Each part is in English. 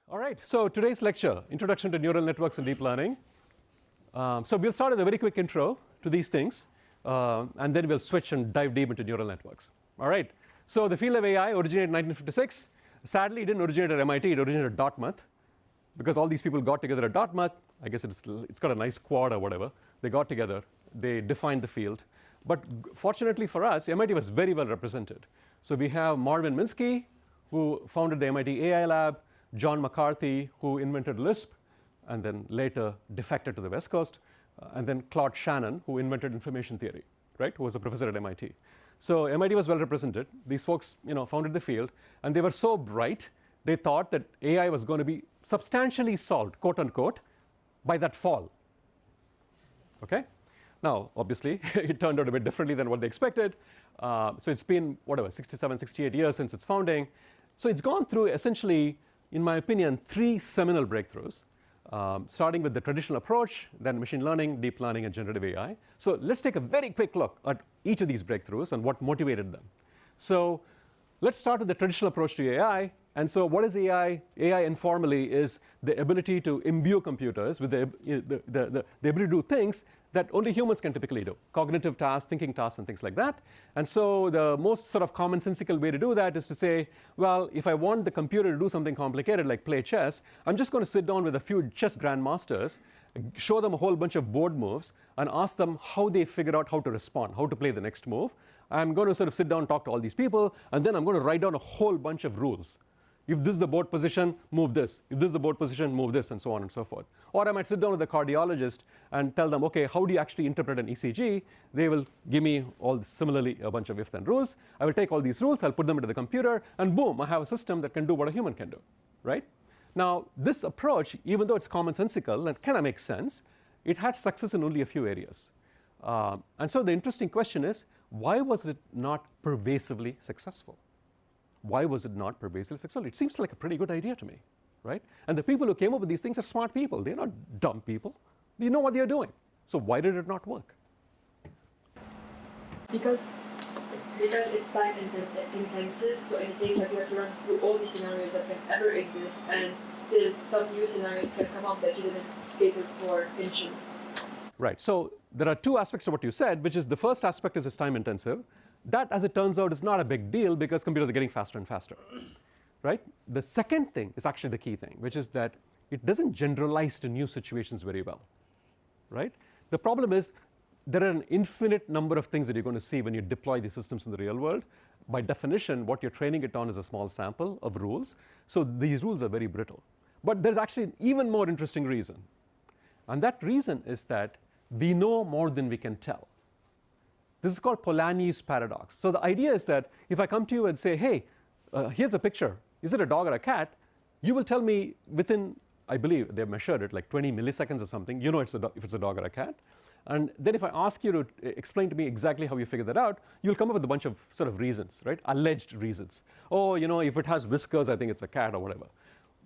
All right, so today's lecture, Introduction to Neural Networks and Deep Learning. So we'll start with a very quick intro to these things, and then we'll switch and dive deep into neural networks. All right, so the field of AI originated in 1956. Sadly, it didn't originate at MIT, it originated at Dartmouth, because all these people got together at Dartmouth. I guess it's got a nice quad or whatever. They got together, they defined the field. But fortunately for us, MIT was very well represented. So we have Marvin Minsky, who founded the MIT AI lab, John McCarthy, who invented Lisp, and then later defected to the West Coast, and then Claude Shannon, who invented information theory, right, who was a professor at MIT. So MIT was well represented. These folks, founded the field, and they were so bright, they thought that AI was going to be substantially solved, quote unquote, by that fall. Okay? Now, obviously, it turned out a bit differently than what they expected. So it's been, 67, 68 years since its founding. So it's gone through essentially, in my opinion, 3 seminal breakthroughs, starting with the traditional approach, then machine learning, deep learning, and generative AI. So let's take a very quick look at each of these breakthroughs and what motivated them. So let's start with the traditional approach to AI. And so what is AI? AI informally is the ability to imbue computers with the ability to do things that only humans can typically do, cognitive tasks, thinking tasks, and things like that. And so the most sort of commonsensical way to do that is to say, well, if I want the computer to do something complicated like play chess, I'm just going to sit down with a few chess grandmasters, show them a whole bunch of board moves, and ask them how they figure out how to respond, how to play the next move. I'm going to sort of sit down and talk to all these people, and then I'm going to write down a whole bunch of rules. If this is the board position, move this. If this is the board position, move this, and so on and so forth. Or I might sit down with a cardiologist and tell them, OK, how do you actually interpret an ECG? They will give me similarly a bunch of if-then rules. I will take all these rules, I'll put them into the computer, and boom, I have a system that can do what a human can do, right? Now, this approach, even though it's commonsensical and kind of makes sense, it had success in only a few areas. And so the interesting question is, why was it not pervasively successful? Why was it not pervasively successful? It seems like a pretty good idea to me, right? And the people who came up with these things are smart people. They're not dumb people. They know what they're doing. So why did it not work? Because it's time intensive, so in case that you have to run through all these scenarios that can ever exist, and still some new scenarios can come up that you didn't cater for initially. Right. So there are 2 aspects to what you said, which is the first aspect is it's time intensive. That, as it turns out, is not a big deal because computers are getting faster and faster, right? The second thing is actually the key thing, which is that it doesn't generalize to new situations very well, right? The problem is there are an infinite number of things that you're going to see when you deploy these systems in the real world. By definition, what you're training it on is a small sample of rules. So these rules are very brittle. But there's actually an even more interesting reason. And that reason is that we know more than we can tell. This is called Polanyi's paradox. So the idea is that if I come to you and say, hey, here's a picture. Is it a dog or a cat? You will tell me within, I believe they've measured it like 20 milliseconds or something. You know if it's a dog or a cat. And then if I ask you to explain to me exactly how you figured that out, you'll come up with a bunch of sort of reasons, right? Alleged reasons. Oh, if it has whiskers, I think it's a cat or whatever.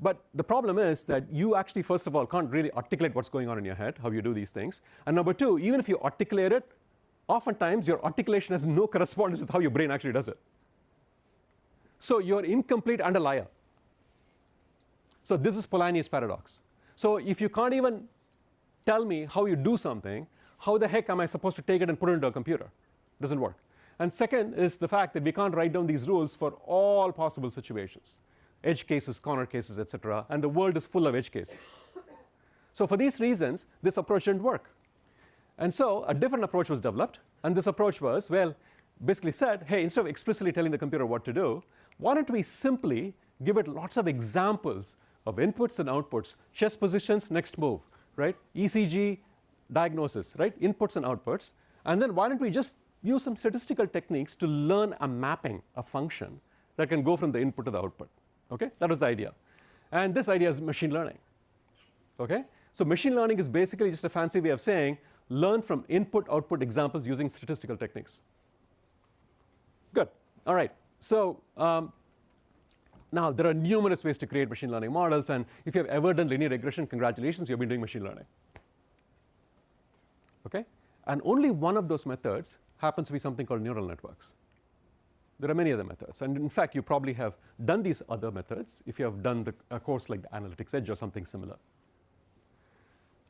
But the problem is that you actually, first of all, can't really articulate what's going on in your head, how you do these things. And number 2, even if you articulate it, oftentimes your articulation has no correspondence with how your brain actually does it. So you're incomplete and a liar. So this is Polanyi's paradox. So if you can't even tell me how you do something, how the heck am I supposed to take it and put it into a computer? It doesn't work. And second is the fact that we can't write down these rules for all possible situations. Edge cases, corner cases, etc. And the world is full of edge cases. So for these reasons, this approach didn't work. And so a different approach was developed. And this approach was, well, basically said, hey, instead of explicitly telling the computer what to do, why don't we simply give it lots of examples of inputs and outputs, chess positions, next move, right? ECG, diagnosis, right? Inputs and outputs. And then why don't we just use some statistical techniques to learn a mapping, a function that can go from the input to the output. Okay? That was the idea. And this idea is machine learning. Okay? So machine learning is basically just a fancy way of saying, learn from input-output examples using statistical techniques. Good. All right. So now there are numerous ways to create machine learning models. And if you have ever done linear regression, congratulations, you've been doing machine learning. OK? And only one of those methods happens to be something called neural networks. There are many other methods. And in fact, you probably have done these other methods if you have done a course like the Analytics Edge or something similar.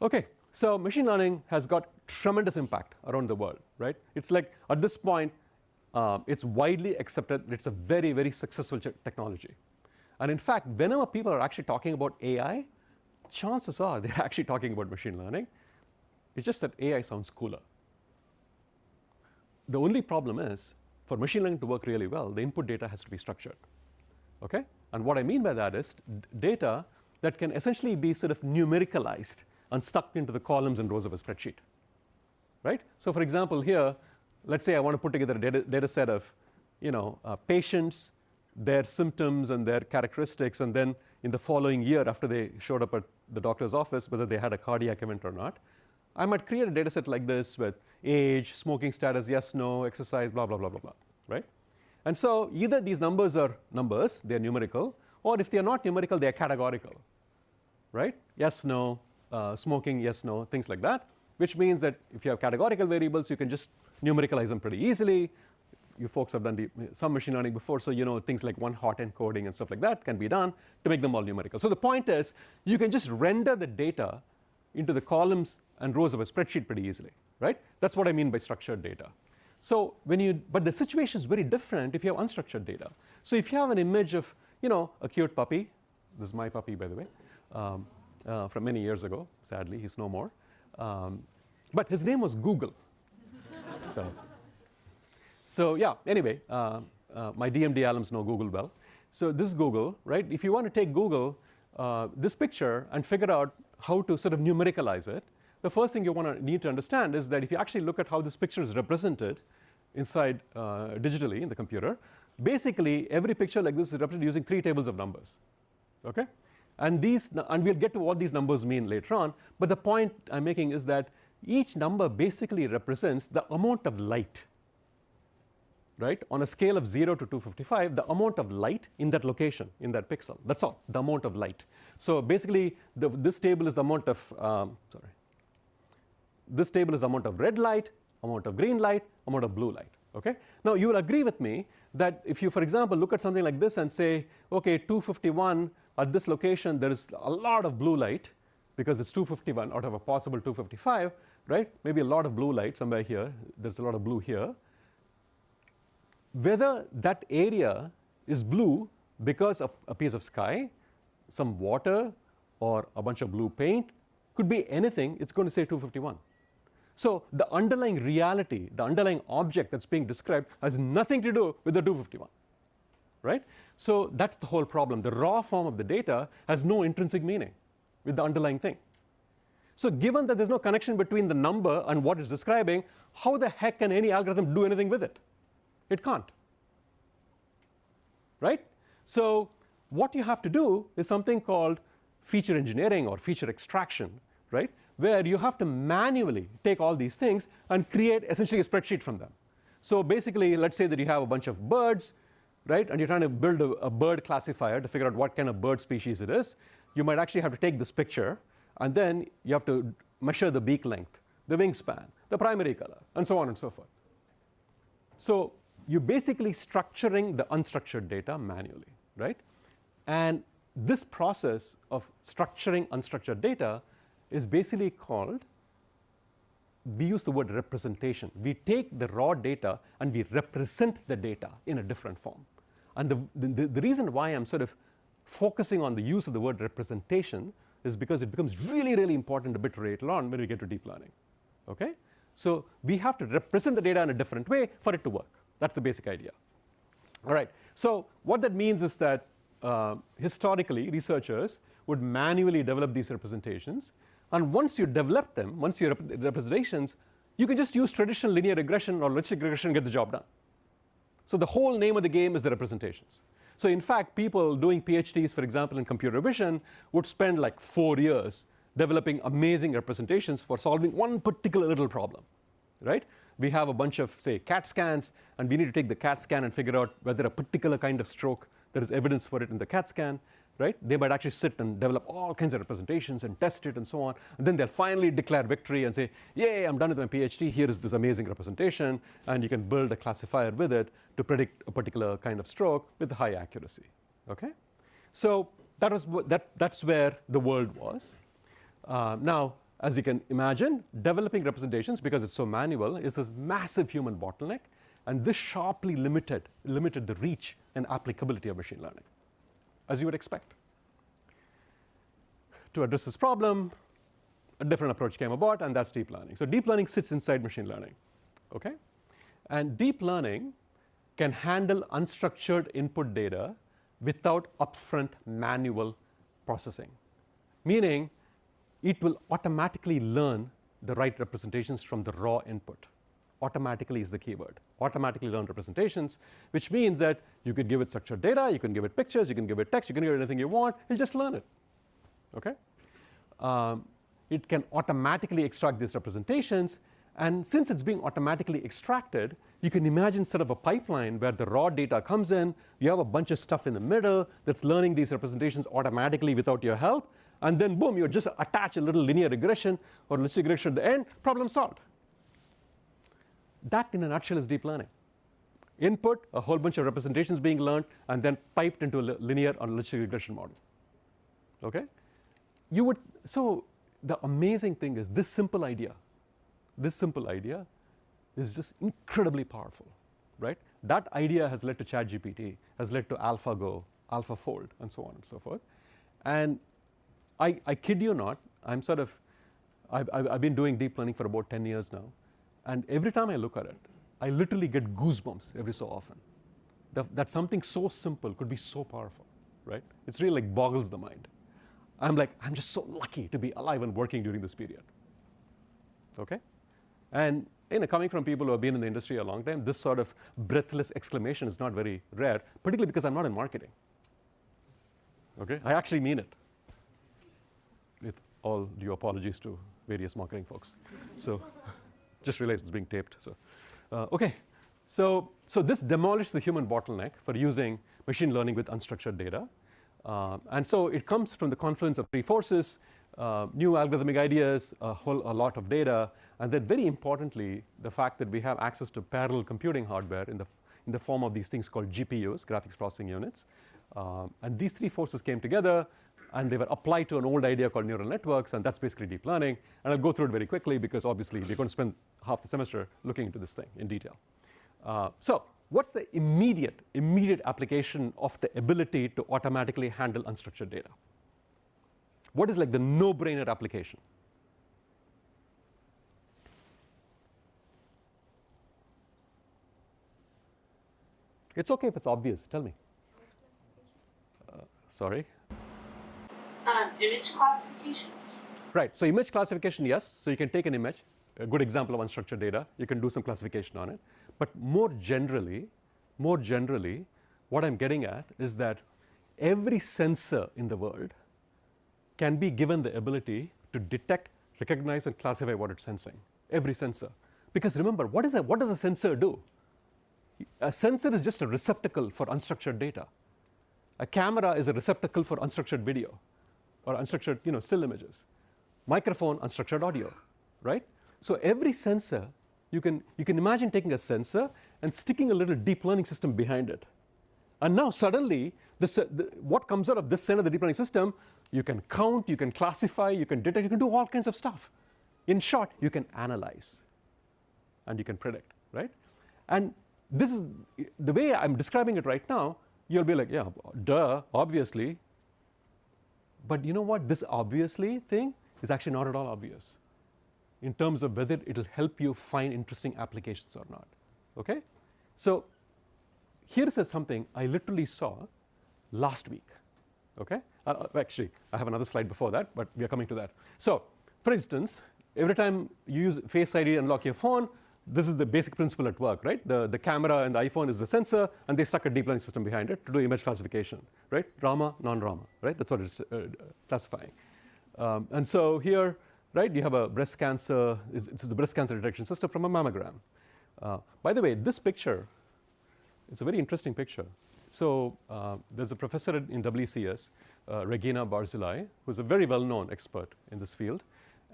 OK, so machine learning has got tremendous impact around the world, right? It's like, at this point, it's widely accepted that it's a very, very successful technology. And in fact, whenever people are actually talking about AI, chances are they're actually talking about machine learning. It's just that AI sounds cooler. The only problem is, for machine learning to work really well, the input data has to be structured. Okay? And what I mean by that is data that can essentially be sort of numericalized and stuck into the columns and rows of a spreadsheet. Right? So for example, here, let's say I want to put together a data set of patients, their symptoms and their characteristics, and then in the following year after they showed up at the doctor's office, whether they had a cardiac event or not. I might create a data set like this with age, smoking status, yes, no, exercise, blah, blah, blah, blah, blah, right? And so either these numbers are numbers, they're numerical, or if they're not numerical, they're categorical, right? Yes, no, smoking, yes, no, things like that, which means that if you have categorical variables, you can just numericalize them pretty easily. You folks have done some machine learning before, so you know things like one-hot encoding and stuff like that can be done to make them all numerical. So the point is, you can just render the data into the columns and rows of a spreadsheet pretty easily, right? That's what I mean by structured data. So but the situation is very different if you have unstructured data. So if you have an image of, a cute puppy, this is my puppy, by the way, from many years ago. Sadly, he's no more. But his name was Google. So yeah, anyway, my DMD alums know Google well. So this is Google, right? If you want to take Google, this picture, and figure out how to sort of numericalize it, the first thing you need to understand is that if you actually look at how this picture is represented inside digitally in the computer, basically every picture like this is represented using 3 tables of numbers. Okay? And we'll get to what these numbers mean later on. But the point I'm making is that each number basically represents the amount of light. Right? On a scale of 0 to 255, the amount of light in that location, in that pixel. That's all, the amount of light. So basically, this table is the amount of, this table is the amount of red light, amount of green light, amount of blue light. Okay? Now, you will agree with me that if you, for example, look at something like this and say, OK, 251, at this location, there is a lot of blue light, because it's 251 out of a possible 255, right? Maybe a lot of blue light somewhere here. There's a lot of blue here. Whether that area is blue because of a piece of sky, some water, or a bunch of blue paint, could be anything, it's going to say 251. So the underlying reality, the underlying object that's being described has nothing to do with the 251, right? So that's the whole problem. The raw form of the data has no intrinsic meaning with the underlying thing. So given that there's no connection between the number and what it's describing, how the heck can any algorithm do anything with it? It can't, right? So what you have to do is something called feature engineering or feature extraction, right? Where you have to manually take all these things and create essentially a spreadsheet from them. So basically, let's say that you have a bunch of birds, right? And you're trying to build a bird classifier to figure out what kind of bird species it is. You might actually have to take this picture, and then you have to measure the beak length, the wingspan, the primary color, and so on and so forth. So you're basically structuring the unstructured data manually, right? And this process of structuring unstructured data is basically called, we use the word representation. We take the raw data and we represent the data in a different form. And the reason why I'm sort of focusing on the use of the word representation is because it becomes really, really important a bit later on when we get to deep learning. Okay? So we have to represent the data in a different way for it to work. That's the basic idea. All right. So what that means is that historically, researchers would manually develop these representations. And once you develop them, once you have the representations, you can just use traditional linear regression or logistic regression and get the job done. So the whole name of the game is the representations. So in fact, people doing PhDs, for example, in computer vision, would spend like 4 years developing amazing representations for solving one particular little problem, right? We have a bunch of, say, CAT scans, and we need to take the CAT scan and figure out whether a particular kind of stroke, there is evidence for it in the CAT scan, right? They might actually sit and develop all kinds of representations and test it and so on. And then they'll finally declare victory and say, yay, I'm done with my PhD. Here is this amazing representation. And you can build a classifier with it to predict a particular kind of stroke with high accuracy. Okay? So that's where the world was. Now, as you can imagine, developing representations, because it's so manual, is this massive human bottleneck. And this sharply limited the reach and applicability of machine learning, as you would expect. To address this problem, a different approach came about, and that's deep learning. So deep learning sits inside machine learning. Okay? And deep learning can handle unstructured input data without upfront manual processing, meaning it will automatically learn the right representations from the raw input. Automatically is the keyword. Automatically learn representations, which means that you could give it structured data, you can give it pictures, you can give it text, you can give it anything you want, it'll just learn it. Okay? It can automatically extract these representations, and since it's being automatically extracted, you can imagine sort of a pipeline where the raw data comes in, you have a bunch of stuff in the middle that's learning these representations automatically without your help, and then boom, you just attach a little linear regression or logistic regression at the end, problem solved. That, in a nutshell, is deep learning. Input, a whole bunch of representations being learned, and then piped into a linear or logistic regression model. Okay? So the amazing thing is this simple idea is just incredibly powerful, right? That idea has led to ChatGPT, has led to AlphaGo, AlphaFold, and so on and so forth. And I kid you not, I've been doing deep learning for about 10 years now. And every time I look at it, I literally get goosebumps every so often. That something so simple could be so powerful, right? It's really like boggles the mind. I'm just so lucky to be alive and working during this period. Okay? And coming from people who have been in the industry a long time, this sort of breathless exclamation is not very rare, particularly because I'm not in marketing. Okay? I actually mean it. With all due apologies to various marketing folks. So just realized it's being taped. So, okay. So this demolished the human bottleneck for using machine learning with unstructured data. And so it comes from the confluence of three forces: new algorithmic ideas, a lot of data, and then very importantly, the fact that we have access to parallel computing hardware in the form of these things called GPUs, graphics processing units. And these three forces came together, and they were applied to an old idea called neural networks, and that's basically deep learning. And I'll go through it very quickly because obviously we're going to spend half the semester looking into this thing in detail. So what's the immediate application of the ability to automatically handle unstructured data? What is like the no-brainer application? It's okay if it's obvious. Tell me. Sorry? Image classification. Right. So image classification, yes. So you can take an image, a good example of unstructured data. You can do some classification on it. But more generally, what I'm getting at is that every sensor in the world can be given the ability to detect, recognize, and classify what it's sensing. Every sensor. Because remember, what does a sensor do? A sensor is just a receptacle for unstructured data. A camera is a receptacle for unstructured video or unstructured still images. Microphone, unstructured audio, right? So every sensor, you can imagine taking a sensor and sticking a little deep learning system behind it. And now suddenly, what comes out of this center of the deep learning system, you can count, you can classify, you can detect, you can do all kinds of stuff. In short, you can analyze and you can predict, right? And this is the way I'm describing it right now. You'll be like, yeah, duh, obviously. But you know what? This obviously thing is actually not at all obvious in terms of whether it'll help you find interesting applications or not. Okay? So here's something I literally saw last week. Okay? Actually, I have another slide before that, but we are coming to that. So, for instance, every time you use Face ID to unlock your phone, this is the basic principle at work, right? The camera and the iPhone is the sensor, and they stuck a deep learning system behind it to do image classification, right? Rama, non-Rama, right? That's what it's classifying. And so here, right, you have a breast cancer. It's the breast cancer detection system from a mammogram. By the way, this picture is a very interesting picture. So there's a professor in WCS, Regina Barzilai, who's a very well-known expert in this field.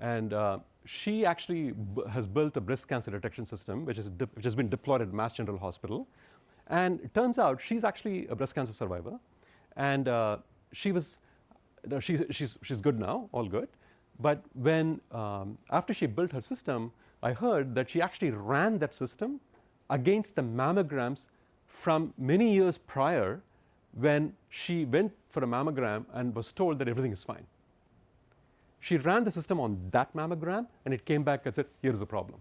And she actually has built a breast cancer detection system, which has been deployed at Mass General Hospital. And it turns out she's actually a breast cancer survivor. And she's good now, all good. But when, after she built her system, I heard that she actually ran that system against the mammograms from many years prior when she went for a mammogram and was told that everything is fine. She ran the system on that mammogram, and it came back and said, here's the problem.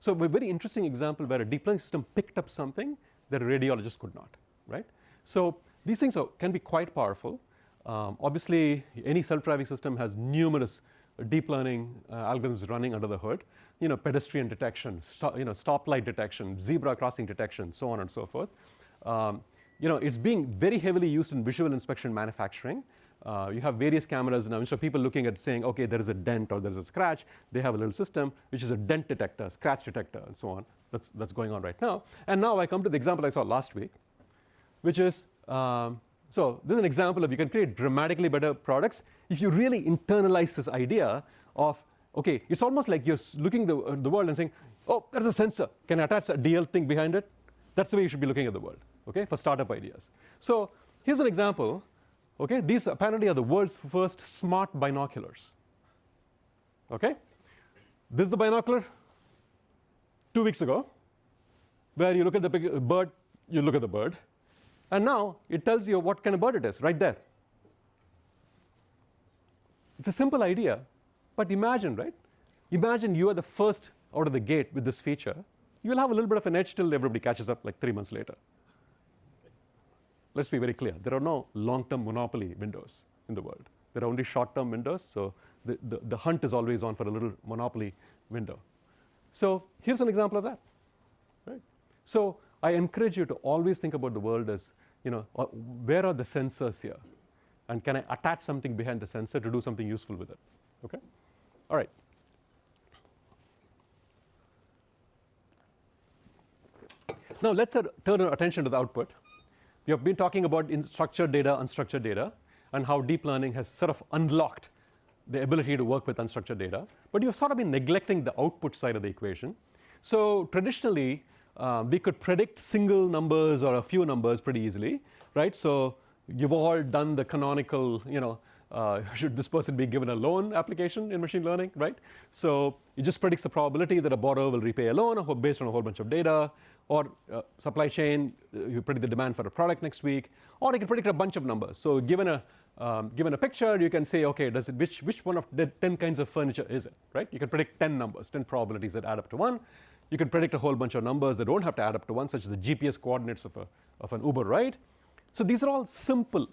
So a very interesting example where a deep learning system picked up something that a radiologist could not, right? So these things can be quite powerful. Obviously, any self-driving system has numerous deep learning algorithms running under the hood. Pedestrian detection, stoplight detection, zebra crossing detection, so on and so forth. It's being very heavily used in visual inspection manufacturing. You have various cameras now. So people looking at saying, okay, there is a dent or there is a scratch. They have a little system which is a dent detector, scratch detector, and so on. That's going on right now. And now I come to the example I saw last week, which is, so this is an example of you can create dramatically better products if you really internalize this idea of, okay, it's almost like you're looking at the world and saying, oh, there's a sensor. Can I attach a DL thing behind it? That's the way you should be looking at the world, okay, for startup ideas. So here's an example. Okay, these apparently are the world's first smart binoculars. Okay, this is the binocular 2 weeks ago, where you look at the bird, you look at the bird, and now it tells you what kind of bird it is right there. It's a simple idea, but imagine, right? Imagine you are the first out of the gate with this feature. You'll have a little bit of an edge till everybody catches up like 3 months later. Let's be very clear. There are no long-term monopoly windows in the world. There are only short-term windows, so the hunt is always on for a little monopoly window. So here's an example of that. Right? So I encourage you to always think about the world as, where are the sensors here? And can I attach something behind the sensor to do something useful with it? Okay? All right. Now let's turn our attention to the output. We have been talking about structured data, unstructured data, and how deep learning has sort of unlocked the ability to work with unstructured data. But you've sort of been neglecting the output side of the equation. So traditionally, we could predict single numbers or a few numbers pretty easily, right? So you've all done the canonical, should this person be given a loan application in machine learning, right? So it just predicts the probability that a borrower will repay a loan based on a whole bunch of data. Or supply chain, you predict the demand for a product next week, or you can predict a bunch of numbers. So given a picture, you can say, okay, which one of the 10 kinds of furniture is it, right? You can predict 10 numbers, 10 probabilities that add up to 1. You can predict a whole bunch of numbers that don't have to add up to 1, such as the GPS coordinates of an Uber ride. So these are all simple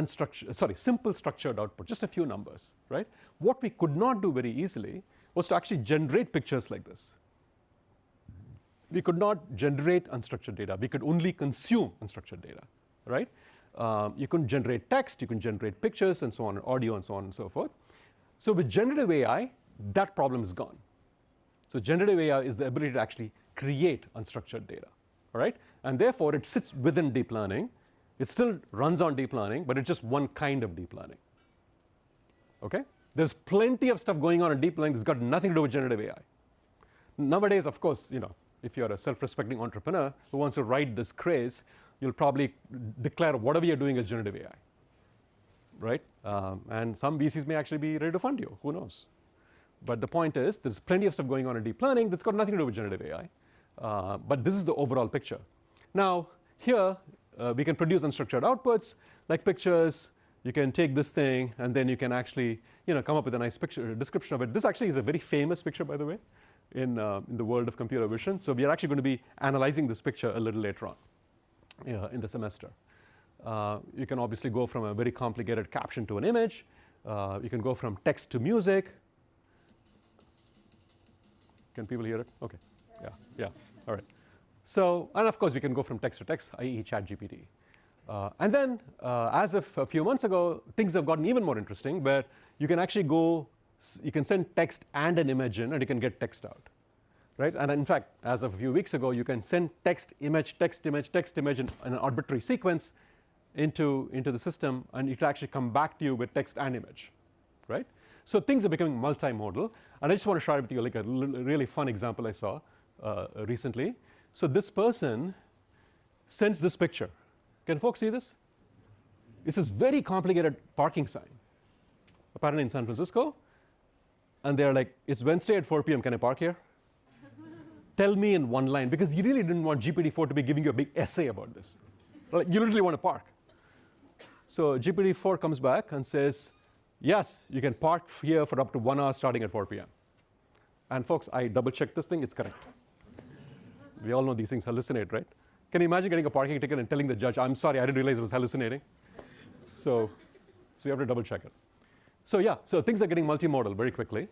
structured output, just a few numbers, right? What we could not do very easily was to actually generate pictures like this. We could not generate unstructured data. We could only consume unstructured data, right? You couldn't generate text. You can generate pictures and so on, audio and so on and so forth. So with generative AI, that problem is gone. So generative AI is the ability to actually create unstructured data, all right? And therefore, it sits within deep learning. It still runs on deep learning, but it's just one kind of deep learning, okay? There's plenty of stuff going on in deep learning that's got nothing to do with generative AI. Nowadays, of course, if you're a self-respecting entrepreneur who wants to ride this craze, you'll probably declare whatever you're doing as generative AI, right? And some VCs may actually be ready to fund you. Who knows? But the point is, there's plenty of stuff going on in deep learning that's got nothing to do with generative AI. But this is the overall picture. Now, here, we can produce unstructured outputs, like pictures. You can take this thing, and then you can actually come up with a nice picture description of it. This actually is a very famous picture, by the way, in the world of computer vision. So we are actually going to be analyzing this picture a little later on in the semester. You can obviously go from a very complicated caption to an image. You can go from text to music. Can people hear it? OK. Yeah. All right. So, and of course, we can go from text to text, i.e. ChatGPT. And then, as of a few months ago, things have gotten even more interesting, where you can actually you can send text and an image in, and you can get text out. right? And in fact, as of a few weeks ago, you can send text, image, text, image, text, image in an arbitrary sequence into the system, and it will actually come back to you with text and image, right? So things are becoming multimodal. And I just want to share with you like a really fun example I saw recently. So this person sends this picture. Can folks see this? It's this very complicated parking sign, apparently in San Francisco. And they're like, it's Wednesday at 4 p.m. Can I park here? Tell me in one line, because you really didn't want GPT-4 to be giving you a big essay about this. Like, you literally want to park. So GPT-4 comes back and says, yes, you can park here for up to 1 hour starting at 4 p.m. And folks, I double-checked this thing. It's correct. We all know these things hallucinate, right? Can you imagine getting a parking ticket and telling the judge, I'm sorry, I didn't realize it was hallucinating? So you have to double-check it. So yeah, so things are getting multimodal very quickly.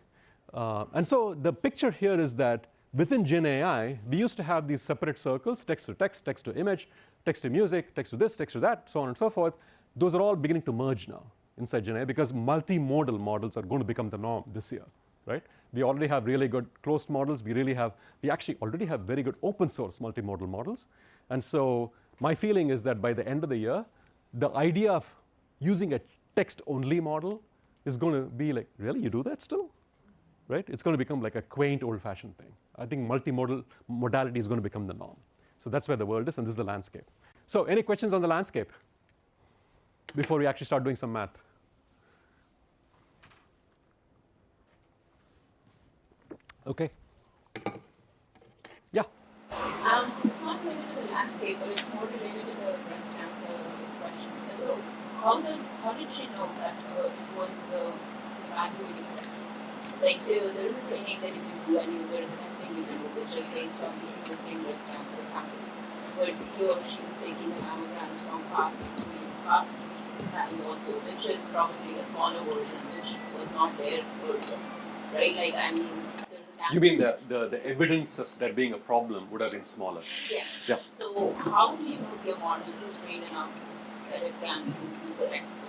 And so the picture here is that within Gen AI, we used to have these separate circles, text to text, text to image, text to music, text to this, text to that, so on and so forth. Those are all beginning to merge now inside Gen AI because multimodal models are going to become the norm this year, right? We already have really good closed models. We actually already have very good open source multimodal models. And so my feeling is that by the end of the year, the idea of using a text-only model is going to be like, really, you do that still? Right? It's going to become like a quaint, old-fashioned thing. I think multimodal modality is going to become the norm. So that's where the world is, and this is the landscape. So any questions on the landscape before we actually start doing some math? Okay. Yeah. It's not related to the landscape, but it's more related to the breast cancer question. So how did she know that it was evaluating? Like there is a training that you can do, and there is a testing you can do, which is based on the existing breast cancer samples. But he or she was taking the mammograms from past experience, past times also, which is probably a smaller version, which was not there earlier, right? Like I mean. You mean the evidence of there being a problem would have been smaller? Yes. Yeah. So how do you know your model is trained enough that it can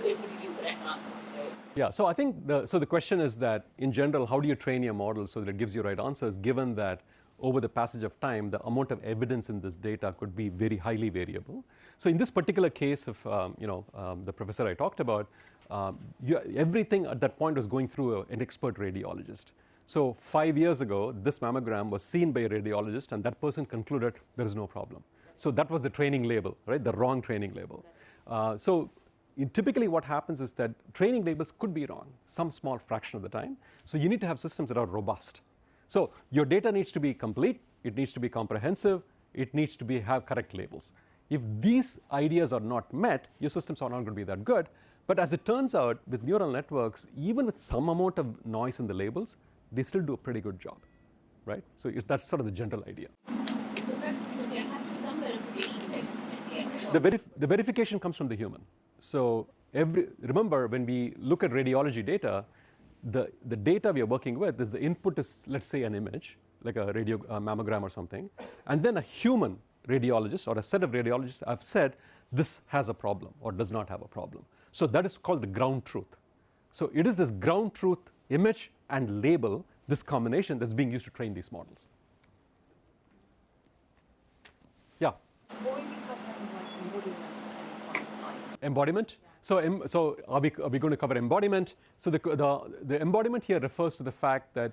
give you correct answers, right? Yeah. So I think the question is that in general, how do you train your model so that it gives you right answers, given that over the passage of time, the amount of evidence in this data could be very highly variable. So in this particular case of the professor I talked about, everything at that point was going through an expert radiologist. So 5 years ago, this mammogram was seen by a radiologist, and that person concluded there is no problem. So that was the training label, right? The wrong training label. Typically what happens is that training labels could be wrong some small fraction of the time. So you need to have systems that are robust. So your data needs to be complete. It needs to be comprehensive. It needs to have correct labels. If these ideas are not met, your systems are not going to be that good. But as it turns out, with neural networks, even with some amount of noise in the labels, they still do a pretty good job, right? So that's sort of the general idea. So there has to be some verification at the end. The verification comes from the human. So remember, when we look at radiology data, the data we are working with is the input is, let's say, an image, like a mammogram or something, and then a human radiologist or a set of radiologists have said this has a problem or does not have a problem. So that is called the ground truth. So it is this ground truth image and label, this combination that's being used to train these models. Yeah? Will we be covering like embodiment? Embodiment? Yeah. So are we going to cover embodiment? So the embodiment here refers to the fact that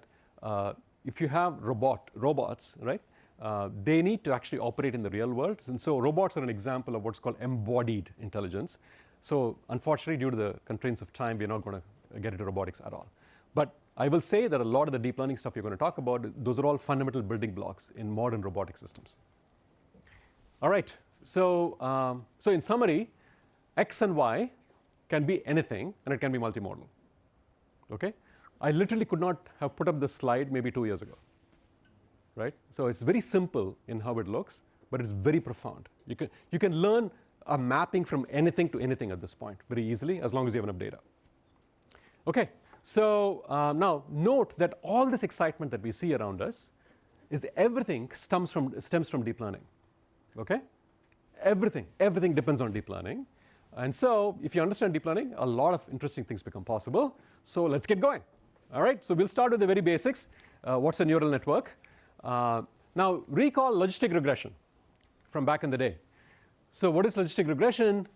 if you have robots, right, they need to actually operate in the real world. And so robots are an example of what's called embodied intelligence. So unfortunately, due to the constraints of time, we're not going to get into robotics at all. But I will say that a lot of the deep learning stuff you're going to talk about, those are all fundamental building blocks in modern robotic systems. All right. So in summary, X and Y can be anything, and it can be multimodal. Okay? I literally could not have put up this slide maybe 2 years ago. Right? So it's very simple in how it looks, but it's very profound. You can learn a mapping from anything to anything at this point very easily, as long as you have enough data. Okay. So now note that all this excitement that we see around us is everything stems from deep learning. Okay? Everything depends on deep learning. And so if you understand deep learning, a lot of interesting things become possible. So let's get going. All right? So we'll start with the very basics. What's a neural network? Now, recall logistic regression from back in the day. So what is logistic regression?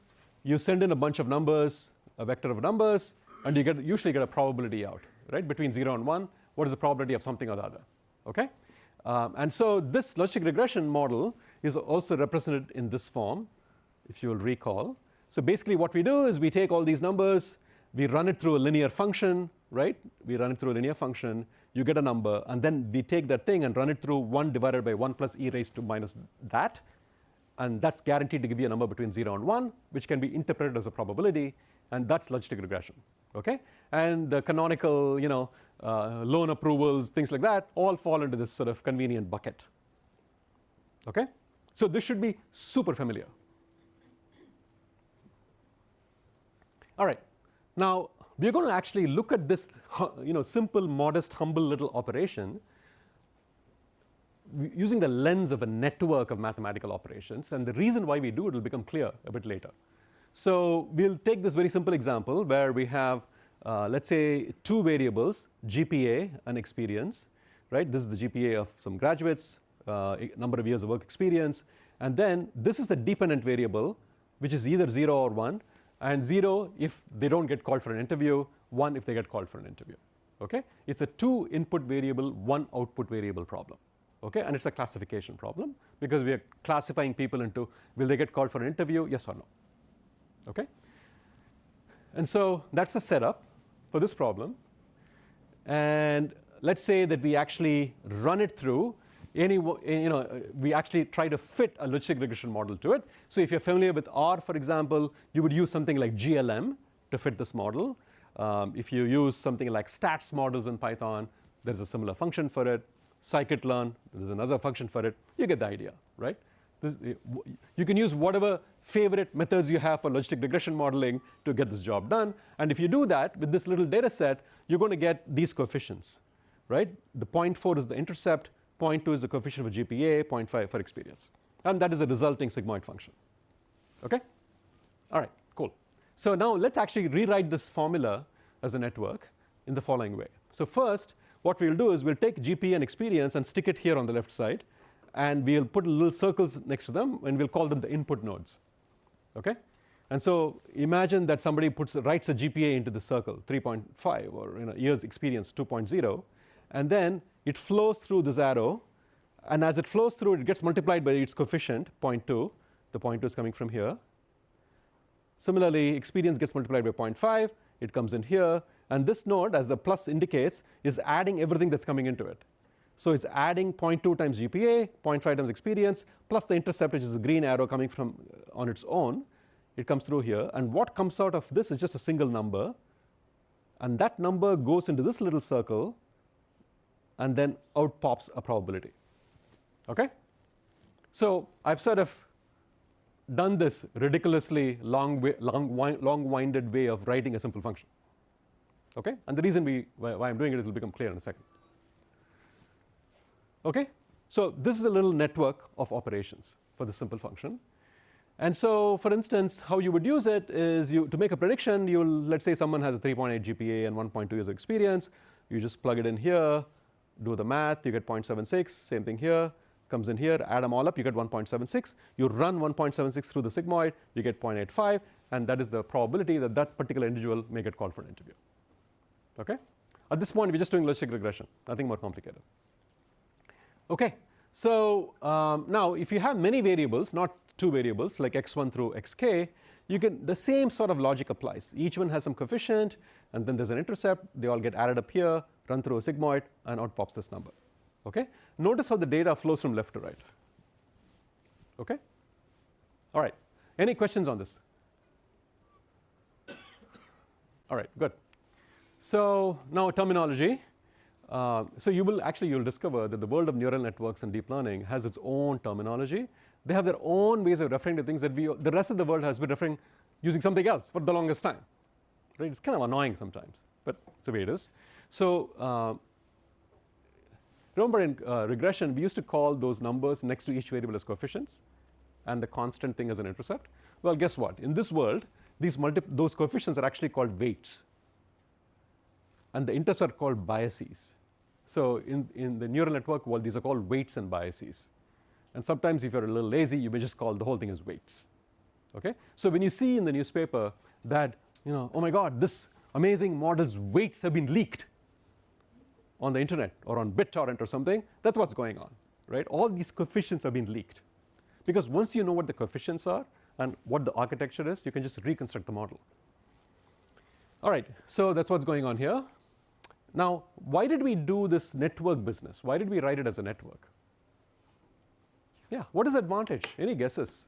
You send in a bunch of numbers, a vector of numbers, and you usually get a probability out, right? Between 0 and 1, what is the probability of something or the other, okay? And so this logistic regression model is also represented in this form, if you will recall. So basically what we do is we take all these numbers, we run it through a linear function, right? We run it through a linear function, you get a number, and then we take that thing and run it through 1 divided by 1 plus e raised to minus that. And that's guaranteed to give you a number between 0 and 1, which can be interpreted as a probability, and that's logistic regression, okay? And the canonical, loan approvals, things like that, all fall into this sort of convenient bucket, okay? So this should be super familiar. All right, now we're going to actually look at this, simple, modest, humble little operation using the lens of a network of mathematical operations, and the reason why we do it will become clear a bit later. So we'll take this very simple example where we have, let's say, 2 variables, GPA and experience, right? This is the GPA of some graduates, number of years of work experience, and then this is the dependent variable, which is either 0 or 1, and 0 if they don't get called for an interview, 1 if they get called for an interview, okay? It's a 2 input variable, 1 output variable problem. Okay, and it's a classification problem because we are classifying people into will they get called for an interview, yes or no. Okay, and so that's the setup for this problem. And let's say that we actually run it through we actually try to fit a logistic regression model to it. So if you're familiar with R, for example, you would use something like GLM to fit this model. If you use something like stats models in Python, there's a similar function for it. Scikit-learn, there's another function for it. You get the idea, right? You can use whatever favorite methods you have for logistic regression modeling to get this job done. And if you do that with this little data set, you're going to get these coefficients, right? The 0.4 is the intercept, 0.2 is the coefficient for GPA, 0.5 for experience. And that is a resulting sigmoid function. Okay? All right, cool. So now let's actually rewrite this formula as a network in the following way. So first, what we'll do is we'll take GPA and experience and stick it here on the left side, and we'll put little circles next to them, and we'll call them the input nodes. Okay? And so imagine that somebody writes a GPA into the circle, 3.5, or years experience, 2.0, and then it flows through this arrow, and as it flows through, it gets multiplied by its coefficient, 0.2. The 0.2 is coming from here. Similarly, experience gets multiplied by 0.5. It comes in here. And this node, as the plus indicates, is adding everything that's coming into it. So it's adding 0.2 times GPA, 0.5 times experience, plus the intercept, which is the green arrow coming from on its own. It comes through here. And what comes out of this is just a single number. And that number goes into this little circle, and then out pops a probability. Okay? So I've sort of done this ridiculously long-winded way of writing a simple function. Okay? And the reason why I'm doing it will become clear in a second. Okay? So this is a little network of operations for the simple function. And so, for instance, how you would use it is to make a prediction, let's say someone has a 3.8 GPA and 1.2 years of experience. You just plug it in here, do the math, you get 0.76, same thing here, comes in here, add them all up, you get 1.76. You run 1.76 through the sigmoid, you get 0.85, and that is the probability that that particular individual may get called for an interview. Okay? At this point, we're just doing logistic regression, nothing more complicated. Okay, so now if you have many variables, not 2 variables, like x1 through xk, the same sort of logic applies. Each one has some coefficient, and then there's an intercept. They all get added up here, run through a sigmoid, and out pops this number. Okay? Notice how the data flows from left to right. Okay? All right. Any questions on this? All right, good. So now terminology. So you'll discover that the world of neural networks and deep learning has its own terminology. They have their own ways of referring to things that the rest of the world has been referring using something else for the longest time. Right? It's kind of annoying sometimes, but it's the way it is. So remember in regression, we used to call those numbers next to each variable as coefficients, and the constant thing as an intercept. Well, guess what? In this world, those coefficients are actually called weights, and the intercepts are called biases. So in the neural network world, these are called weights and biases. And sometimes if you're a little lazy, you may just call the whole thing as weights. Okay? So when you see in the newspaper that, oh my God, this amazing model's weights have been leaked on the internet or on BitTorrent or something, that's what's going on, right? All these coefficients have been leaked. Because once you know what the coefficients are and what the architecture is, you can just reconstruct the model. All right, so that's what's going on here. Now, why did we do this network business? Why did we write it as a network? Yeah, what is the advantage? Any guesses?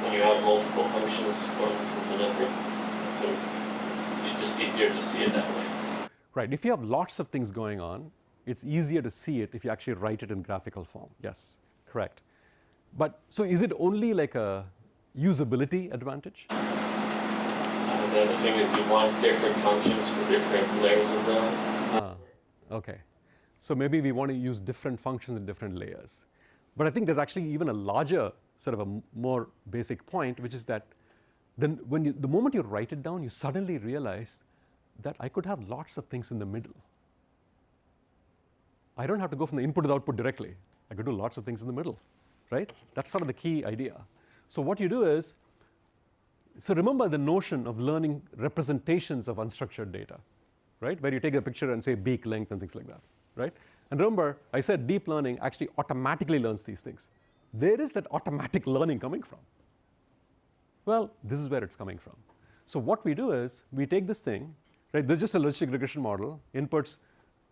When you have multiple functions from the network, so it's just easier to see it that way. Right, if you have lots of things going on, it's easier to see it if you actually write it in graphical form. Yes, correct. But so is it only like a usability advantage? The other thing is you want different functions for different layers of that. Okay. So maybe we want to use different functions in different layers. But I think there's actually even a larger, sort of a more basic point, which is that then the moment you write it down, you suddenly realize that I could have lots of things in the middle. I don't have to go from the input to the output directly. I could do lots of things in the middle, right? That's sort of the key idea. So what you do is, so remember the notion of learning representations of unstructured data, right? Where you take a picture and say beak length and things like that, right? And remember, I said deep learning actually automatically learns these things. Where is that automatic learning coming from? Well, this is where it's coming from. So what we do is, we take this thing, right? This is just a logistic regression model. Inputs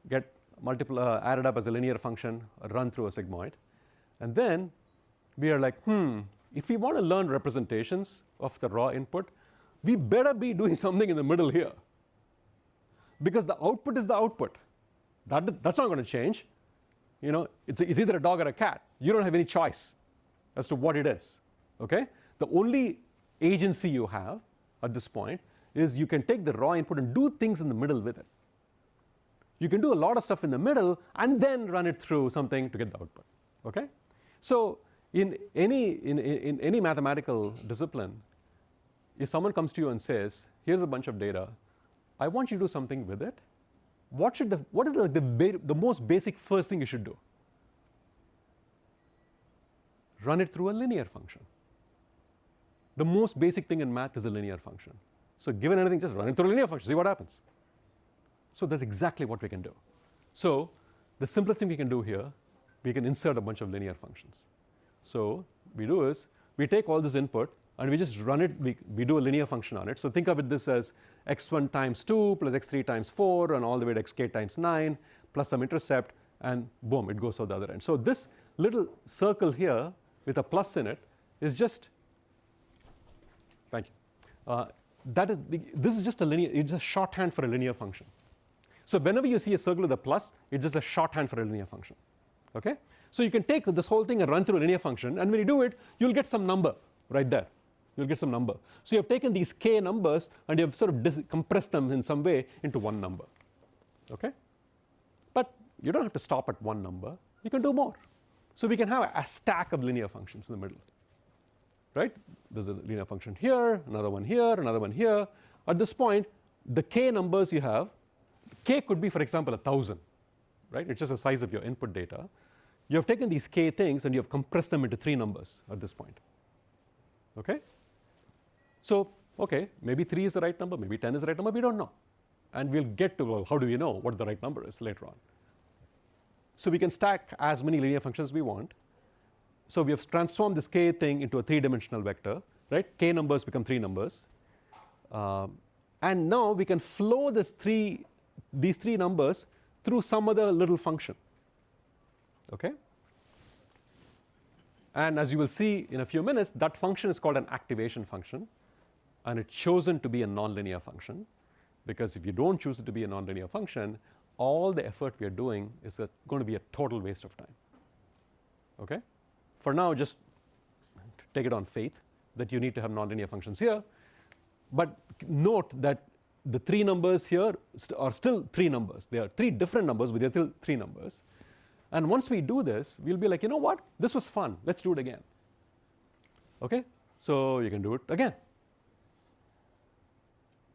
get added up as a linear function, run through a sigmoid. And then we are like, if we want to learn representations of the raw input, we better be doing something in the middle here. Because the output is the output. That's not going to change. It's either a dog or a cat. You don't have any choice as to what it is. Okay? The only agency you have at this point is you can take the raw input and do things in the middle with it. You can do a lot of stuff in the middle and then run it through something to get the output. Okay? So in any mathematical discipline, if someone comes to you and says, here's a bunch of data, I want you to do something with it, what is the most basic first thing you should do? Run it through a linear function. The most basic thing in math is a linear function. So given anything, just run it through a linear function, see what happens. So that's exactly what we can do. So the simplest thing we can do here, we can insert a bunch of linear functions. So we do is, we take all this input and we just run it, we do a linear function on it. So think of this as x1 times 2 plus x3 times 4 and all the way to xk times 9 plus some intercept, and boom, it goes to the other end. So this little circle here with a plus in it is just, thank you. This is just a linear, it's a shorthand for a linear function. So whenever you see a circle with a plus, it's just a shorthand for a linear function. Okay? So you can take this whole thing and run through a linear function, and when you do it, you'll get some number right there. You'll get some number. So you have taken these k numbers and you have sort of compressed them in some way into one number. Okay? But you don't have to stop at one number. You can do more. So we can have a stack of linear functions in the middle. Right? There's a linear function here, another one here, another one here. At this point, the k numbers you have, k could be, for example, 1,000. Right? It's just the size of your input data. You have taken these k things and you have compressed them into 3 numbers at this point. Okay? So, okay, maybe 3 is the right number, maybe 10 is the right number, we don't know. And we'll get to, well, how do we know what the right number is later on? So we can stack as many linear functions as we want. So we have transformed this k thing into a 3-dimensional vector, right? K numbers become 3 numbers. And now we can flow these three numbers through some other little function. Okay? And as you will see in a few minutes, that function is called an activation function. And it's chosen to be a nonlinear function. Because if you don't choose it to be a nonlinear function, all the effort we are doing is going to be a total waste of time. Okay? For now, just take it on faith that you need to have nonlinear functions here. But note that the 3 numbers here are still 3 numbers. They are 3 different numbers, but they're still 3 numbers. And once we do this, we'll be like, you know what? This was fun. Let's do it again. Okay? So you can do it again.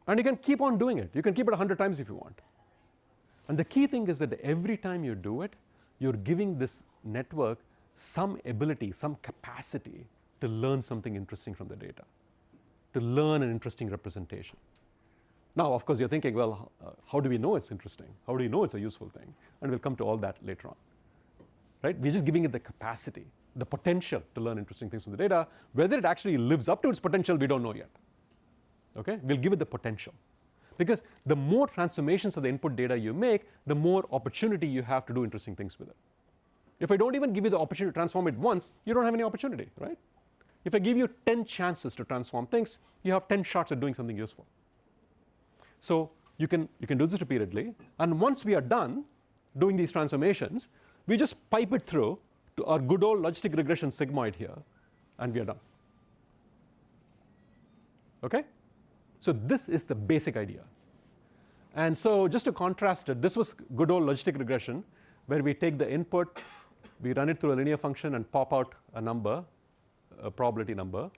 And you can keep on doing it. You can keep it 100 times if you want. And the key thing is that every time you do it, you're giving this network some ability, some capacity to learn something interesting from the data, to learn an interesting representation. Now, of course, you're thinking, well, how do we know it's interesting? How do we know it's a useful thing? And we'll come to all that later on. Right? We're just giving it the capacity, the potential to learn interesting things from the data. Whether it actually lives up to its potential, we don't know yet. Okay? We'll give it the potential. Because the more transformations of the input data you make, the more opportunity you have to do interesting things with it. If I don't even give you the opportunity to transform it once, you don't have any opportunity, right? If I give you 10 chances to transform things, you have 10 shots at doing something useful. So you can do this repeatedly. And once we are done doing these transformations, we just pipe it through to our good old logistic regression sigmoid here, and we are done. Okay? So this is the basic idea. And so just to contrast it, this was good old logistic regression, where we take the input, we run it through a linear function and pop out a number, a probability number.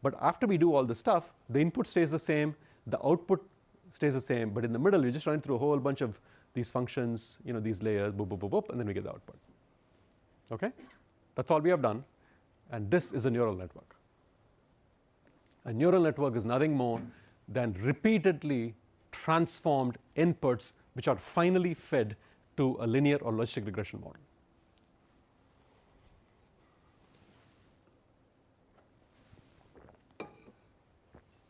But after we do all this stuff, the input stays the same, the output stays the same, but in the middle, you just run it through a whole bunch of these functions, these layers, boop, boop, boop, boop, and then we get the output. Okay? That's all we have done. And this is a neural network. A neural network is nothing more than repeatedly transformed inputs which are finally fed to a linear or logistic regression model.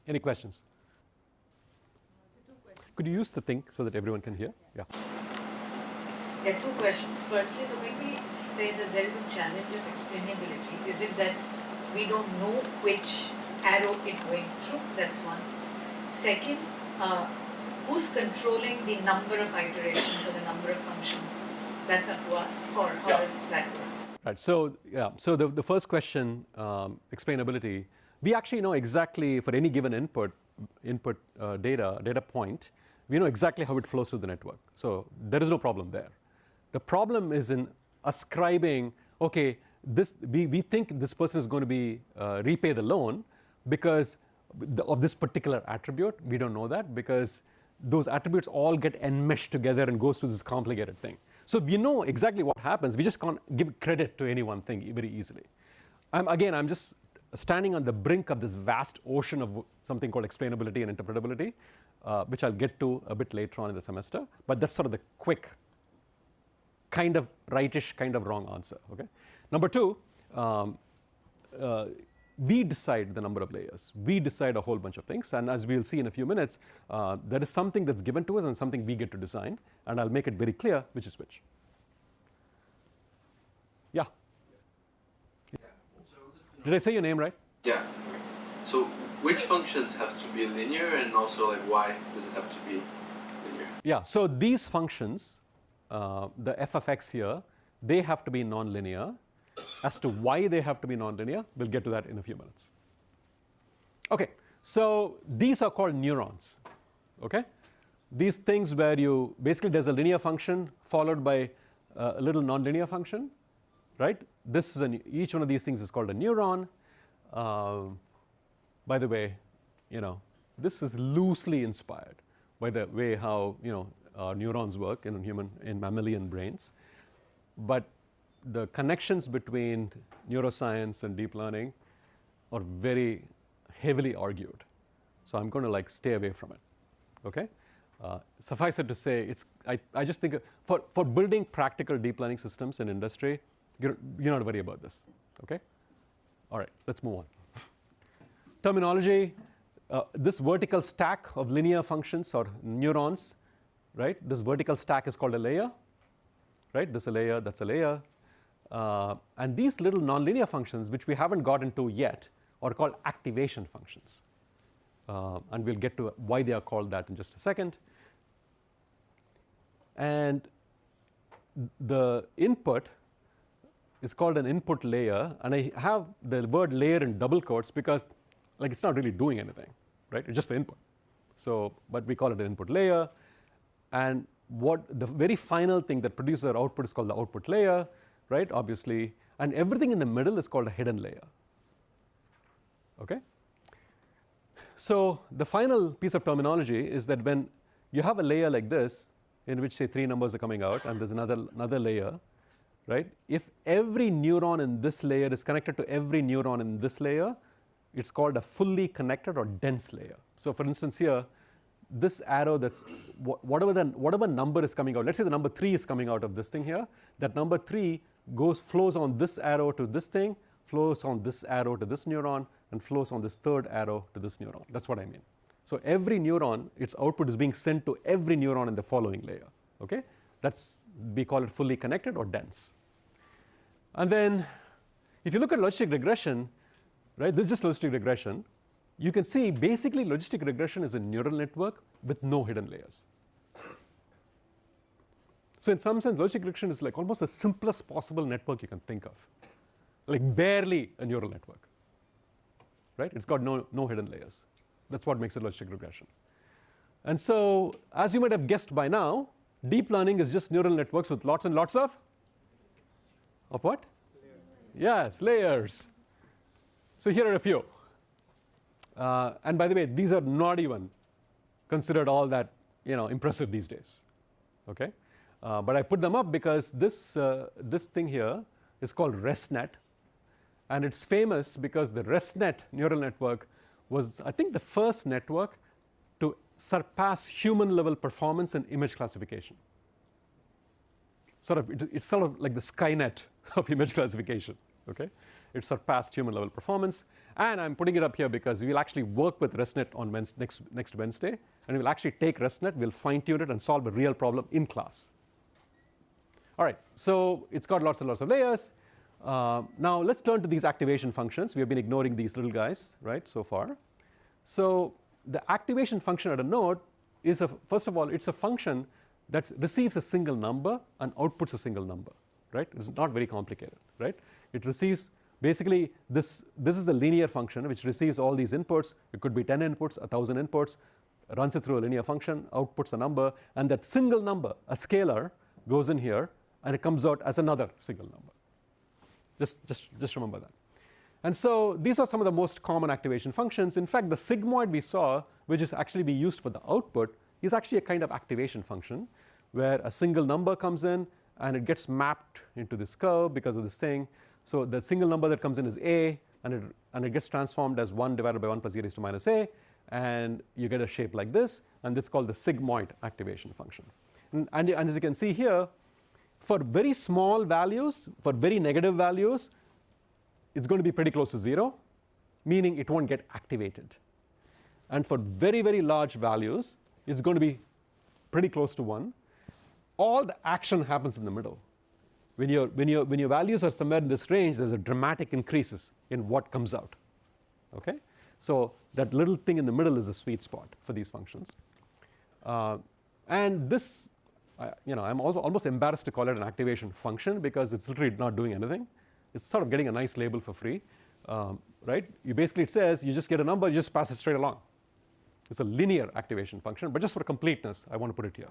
Any questions? Could you use the thing so that everyone can hear? Yeah. There are two questions. Firstly, so when we say that there is a challenge of explainability, is it that we don't know which arrow it went through? That's one. Second, who's controlling the number of iterations or the number of functions? That's up to us, or how does that work? Right. So So the first question, explainability. We actually know exactly for any given input data point, we know exactly how it flows through the network. So there is no problem there. The problem is in ascribing, okay, we think this person is going to be repay the loan because of this particular attribute. We don't know that because those attributes all get enmeshed together and goes through this complicated thing. So we know exactly what happens. We just can't give credit to any one thing very easily. I'm just standing on the brink of this vast ocean of something called explainability and interpretability, which I'll get to a bit later on in the semester. But that's sort of the quick, kind of rightish, kind of wrong answer. Okay. Number two, we decide the number of layers. We decide a whole bunch of things. And as we'll see in a few minutes, there is something that's given to us and something we get to design. And I'll make it very clear which is which. Yeah. Did I say your name right? Yeah. So which functions have to be linear, and also like why does it have to be linear? Yeah. So these functions, the f of x here, they have to be nonlinear. As to why they have to be nonlinear, we'll get to that in a few minutes. Okay. So these are called neurons. Okay. These things where you basically there's a linear function followed by a little nonlinear function. Right? This is each one of these things is called a neuron. By the way, this is loosely inspired by the way how neurons work in mammalian brains. But the connections between neuroscience and deep learning are very heavily argued. So I'm going to stay away from it. Okay? Suffice it to say, I just think for building practical deep learning systems in industry, you don't have to worry about this. Okay? All right, let's move on. Terminology, this vertical stack of linear functions or neurons, right? This vertical stack is called a layer, right? This is a layer, that's a layer. And these little nonlinear functions, which we haven't gotten to yet, are called activation functions. And we'll get to why they are called that in just a second. And the input is called an input layer. And I have the word layer in double quotes because it's not really doing anything, right? It's just the input. So, but we call it an input layer. And what the very final thing that produces our output is called the output layer, right? Obviously. And everything in the middle is called a hidden layer. Okay? So the final piece of terminology is that when you have a layer like this, in which say 3 numbers are coming out, and there's another layer, right? If every neuron in this layer is connected to every neuron in this layer, it's called a fully connected or dense layer. So for instance here, this arrow, that's whatever number is coming out, let's say the number 3 is coming out of this thing here, that number 3 flows on this arrow to this thing, flows on this arrow to this neuron, and flows on this third arrow to this neuron. That's what I mean. So every neuron, its output is being sent to every neuron in the following layer. Okay? We call it fully connected or dense. And then if you look at logistic regression, right, this is just logistic regression, you can see basically logistic regression is a neural network with no hidden layers. So in some sense, logistic regression is like almost the simplest possible network you can think of, like barely a neural network, right? It's got no hidden layers. That's what makes it logistic regression. And so, as you might have guessed by now, deep learning is just neural networks with lots and lots of what? Layers. Yes, layers. So here are a few. And by the way, these are not even considered all that impressive these days. Okay, but I put them up because this thing here is called ResNet, and it's famous because the ResNet neural network was, I think, the first network to surpass human-level performance in image classification. It's sort of like the Skynet of image classification. Okay, it surpassed human-level performance, and I'm putting it up here because we'll actually work with ResNet on next Wednesday, and we'll actually take ResNet, we'll fine-tune it, and solve a real problem in class. All right, so it's got lots and lots of layers. Now let's turn to these activation functions. We have been ignoring these little guys, right, so far. So the activation function at a node is, first of all, it's a function that receives a single number and outputs a single number, right? It's not very complicated, right? It receives, basically, this is a linear function which receives all these inputs. It could be 10 inputs, 1,000 inputs, runs it through a linear function, outputs a number, and that single number, a scalar, goes in here, and it comes out as another single number. Just remember that. And so these are some of the most common activation functions. In fact, the sigmoid we saw, which is actually be used for the output, is actually a kind of activation function where a single number comes in and it gets mapped into this curve because of this thing. So the single number that comes in is a, and it gets transformed as 1 divided by 1 plus e raised to minus a, and you get a shape like this, and this is called the sigmoid activation function. And as you can see here, for very small values, for very negative values, it's going to be pretty close to 0, meaning it won't get activated. And for very, very large values, it's going to be pretty close to 1. All the action happens in the middle. When your values are somewhere in this range, there's a dramatic increases in what comes out. Okay? So that little thing in the middle is a sweet spot for these functions. And this, I'm also almost embarrassed to call it an activation function because it's literally not doing anything. It's sort of getting a nice label for free, right? It says you just get a number, you just pass it straight along. It's a linear activation function, but just for completeness, I want to put it here.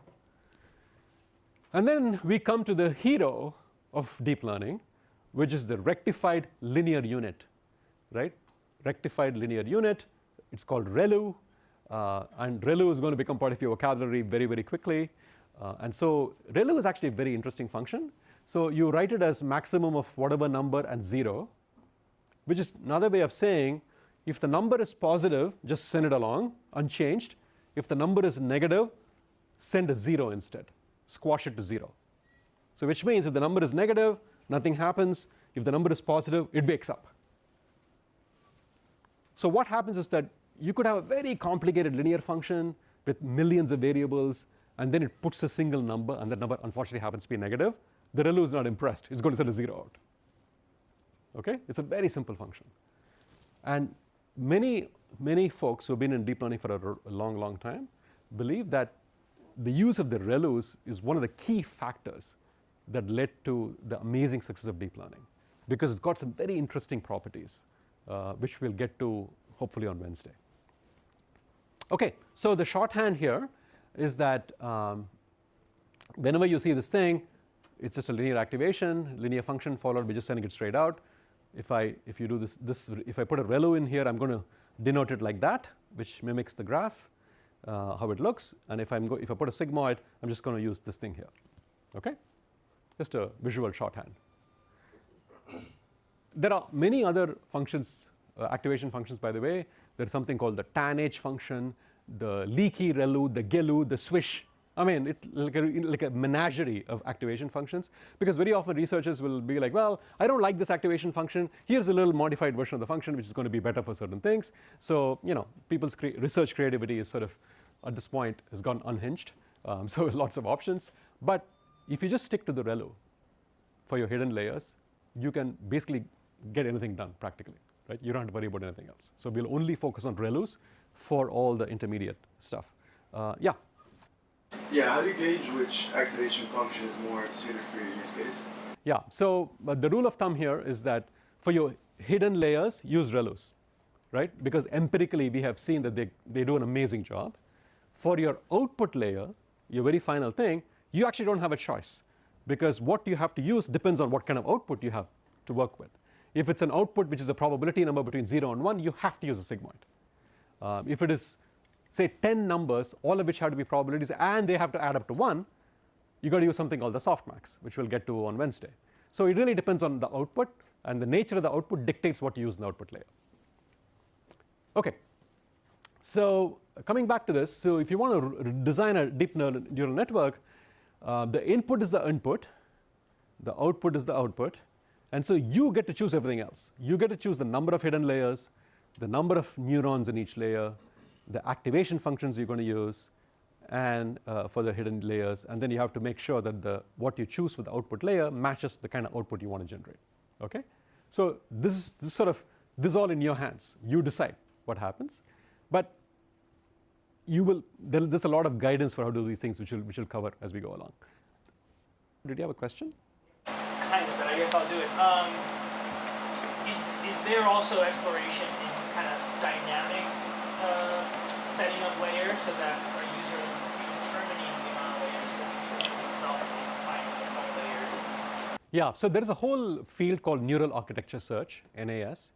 And then we come to the hero of deep learning, which is the rectified linear unit, right? Rectified linear unit. It's called ReLU, and ReLU is going to become part of your vocabulary very, very quickly. And so ReLU is actually a very interesting function. So you write it as maximum of whatever number and 0, which is another way of saying if the number is positive, just send it along unchanged. If the number is negative, send a 0 instead. Squash it to 0. So which means if the number is negative, nothing happens. If the number is positive, it wakes up. So what happens is that you could have a very complicated linear function with millions of variables, and then it puts a single number, and that number unfortunately happens to be negative. The ReLU is not impressed. It's going to send a 0 out. Okay? It's a very simple function. And many folks who have been in deep learning for a long, long time believe that the use of the ReLUs is one of the key factors that led to the amazing success of deep learning, because it's got some very interesting properties, which we'll get to hopefully on Wednesday. Okay, so the shorthand here is that whenever you see this thing, it's just a linear activation, linear function followed by just sending it straight out. if you do if I put a ReLU in here, I'm going to denote it like that, which mimics the graph, how it looks. And if I put a sigmoid, I'm just going to use this thing here. Okay? Just a visual shorthand. There are many other functions, activation functions, by the way. There's something called the tanh function, the leaky ReLU, the GeLU, the swish. I mean, it's like a menagerie of activation functions, because very often researchers will be like, well, I don't like this activation function. Here's a little modified version of the function, which is going to be better for certain things. So, people's research creativity is sort of, at this point, has gone unhinged. So lots of options. But if you just stick to the ReLU for your hidden layers, you can basically get anything done practically, right? You don't have to worry about anything else. So we'll only focus on ReLUs for all the intermediate stuff. Yeah. Yeah, how do you gauge which activation function is more suited for your use case? Yeah, so the rule of thumb here is that for your hidden layers, use ReLUs, right? Because empirically, we have seen that they do an amazing job. For your output layer, your very final thing, you actually don't have a choice, because what you have to use depends on what kind of output you have to work with. If it's an output which is a probability number between 0 and 1, you have to use a sigmoid. If it is, say, 10 numbers, all of which have to be probabilities, and they have to add up to 1, you got to use something called the softmax, which we'll get to on Wednesday. So it really depends on the output, and the nature of the output dictates what you use in the output layer. Okay. So coming back to this, so if you want to design a deep neural network, the input is the input, the output is the output, and so you get to choose everything else. You get to choose the number of hidden layers, the number of neurons in each layer, the activation functions you're going to use, and for the hidden layers, and then you have to make sure that what you choose for the output layer matches the kind of output you want to generate. Okay, so this is all in your hands. You decide what happens, but there's a lot of guidance for how to do these things, which we'll cover as we go along. Did you have a question? Kind of, but I guess I'll do it. Is there also exploration in kind of dynamic setting of layers so that our user isn't predetermining the amount of layers, but the system itself is finding its own layers? Yeah, so there is a whole field called neural architecture search, NAS,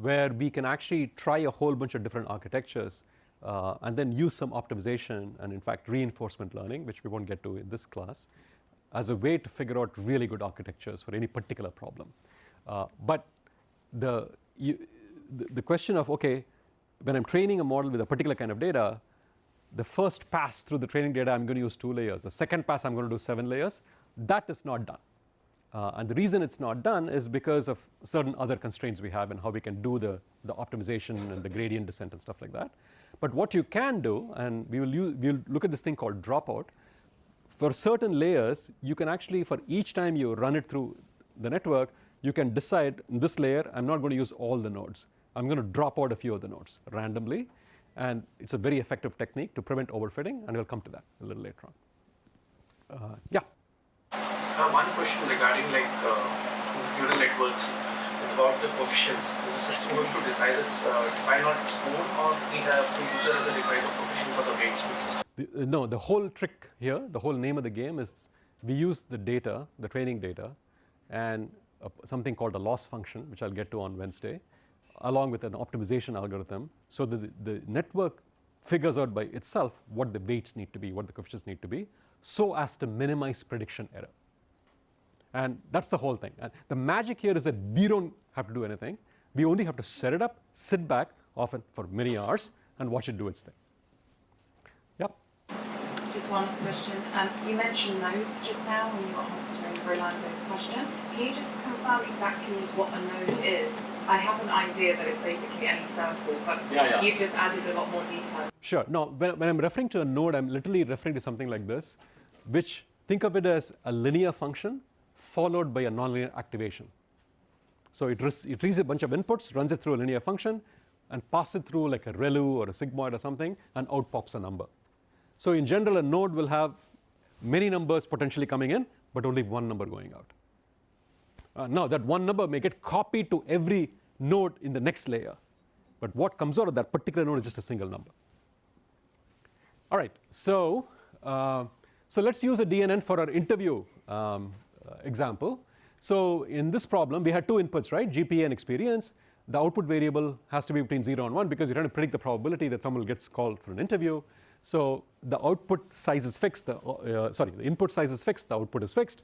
where we can actually try a whole bunch of different architectures and then use some optimization and, in fact, reinforcement learning, which we won't get to in this class, as a way to figure out really good architectures for any particular problem. But the question of, okay, when I'm training a model with a particular kind of data, the first pass through the training data, I'm going to use 2 layers. The second pass, I'm going to do 7 layers. That is not done. And the reason it's not done is because of certain other constraints we have and how we can do the optimization and the gradient descent and stuff like that. But what you can do, and we'll look at this thing called dropout. For certain layers, you can actually, for each time you run it through the network, you can decide in this layer, I'm not going to use all the nodes. I'm going to drop out a few of the nodes randomly. And it's a very effective technique to prevent overfitting, and we'll come to that a little later on. Yeah. One question regarding neural networks is about the coefficients. Is the system going to decide define on its own, or we have the user as a define the coefficient for the weights system? No, the whole trick here, the whole name of the game is we use the data, the training data, and something called a loss function, which I'll get to on Wednesday, along with an optimization algorithm, so that the network figures out by itself what the weights need to be, what the coefficients need to be, so as to minimize prediction error. And that's the whole thing. And the magic here is that we don't have to do anything. We only have to set it up, sit back, often for many hours, and watch it do its thing. Yep. Just one last question. You mentioned nodes just now when you were answering Rolando's question. Can you just confirm exactly what a node is? I have an idea that it's basically any circle, but you've just added a lot more detail. Sure. No, when I'm referring to a node, I'm literally referring to something like this, which think of it as a linear function followed by a nonlinear activation. So it receives a bunch of inputs, runs it through a linear function, and passes it through like a ReLU or a sigmoid or something, and out pops a number. So in general, a node will have many numbers potentially coming in, but only one number going out. Now, that one number may get copied to every node in the next layer, but what comes out of that particular node is just a single number. All right, so let's use a DNN for our interview example. So in this problem, we had two inputs, right? GPA and experience. The output variable has to be between 0 and 1 because you're trying to predict the probability that someone gets called for an interview. So the output size is fixed. The input size is fixed. The output is fixed.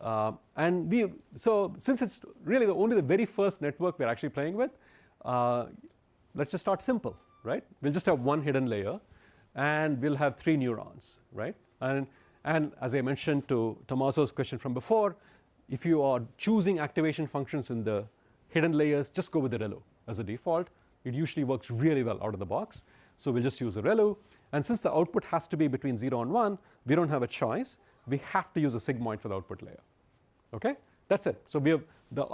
So since it's really only the very first network we're actually playing with, let's just start simple, right? We'll just have one hidden layer, and we'll have 3 neurons, right? And as I mentioned to Tommaso's question from before, if you are choosing activation functions in the hidden layers, just go with the ReLU as a default. It usually works really well out of the box. So we'll just use a ReLU. And since the output has to be between 0 and 1, we don't have a choice. We have to use a sigmoid for the output layer. Okay? That's it. So we have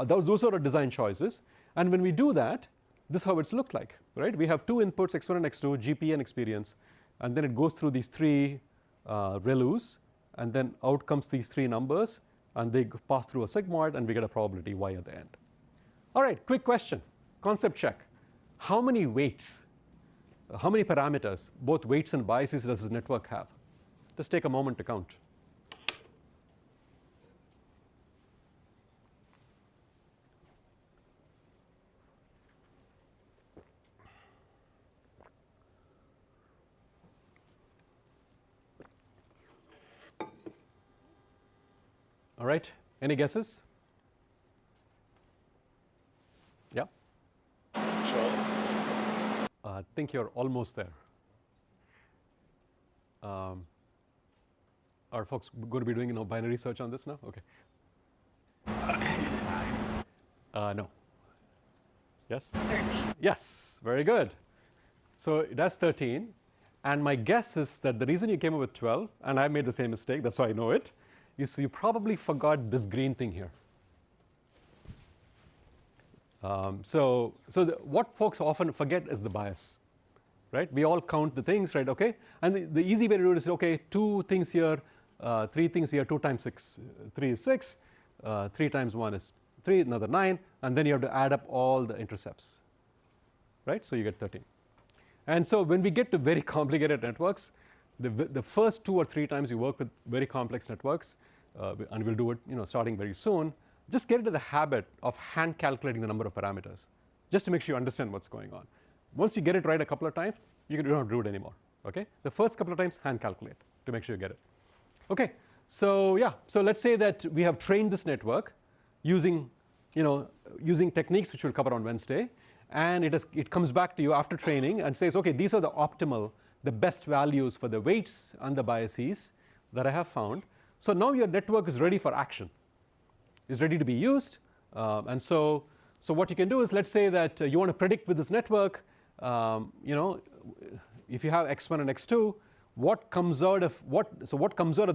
those are our design choices. And when we do that, this is how it's looked like, right? We have 2 inputs, x1 and x2, GPA and experience. And then it goes through these 3 ReLUs. And then out comes these 3 numbers. And they pass through a sigmoid, and we get a probability y at the end. All right, quick question, concept check. How many weights, how many parameters, both weights and biases, does this network have? Just take a moment to count. All right, any guesses? Yeah? Sure. I think you're almost there. Are folks going to be doing binary search on this now? Okay. No. Yes? 13. Yes, very good. So that's 13. And my guess is that the reason you came up with 12, and I made the same mistake, that's why I know it, is you probably forgot this green thing here. What folks often forget is the bias, right? We all count the things, right? Okay, and the easy way to do it is, okay, 2 things here, 3 things here, 2 times 6, 3 is 6, 3 times 1 is 3, another 9, and then you have to add up all the intercepts, right? So you get 13. And so when we get to very complicated networks, the first 2 or 3 times you work with very complex networks, and we'll do it, starting very soon, just get into the habit of hand calculating the number of parameters, just to make sure you understand what's going on. Once you get it right a couple of times, you don't have to do it anymore. Okay? The first couple of times, hand calculate to make sure you get it. Okay. So yeah. So let's say that we have trained this network using techniques which we'll cover on Wednesday, and it comes back to you after training and says, okay, these are the best values for the weights and the biases that I have found. So now your network is ready for action. Is ready to be used. And so what you can do is, let's say that you want to predict with this network, if you have x1 and x2, what comes out of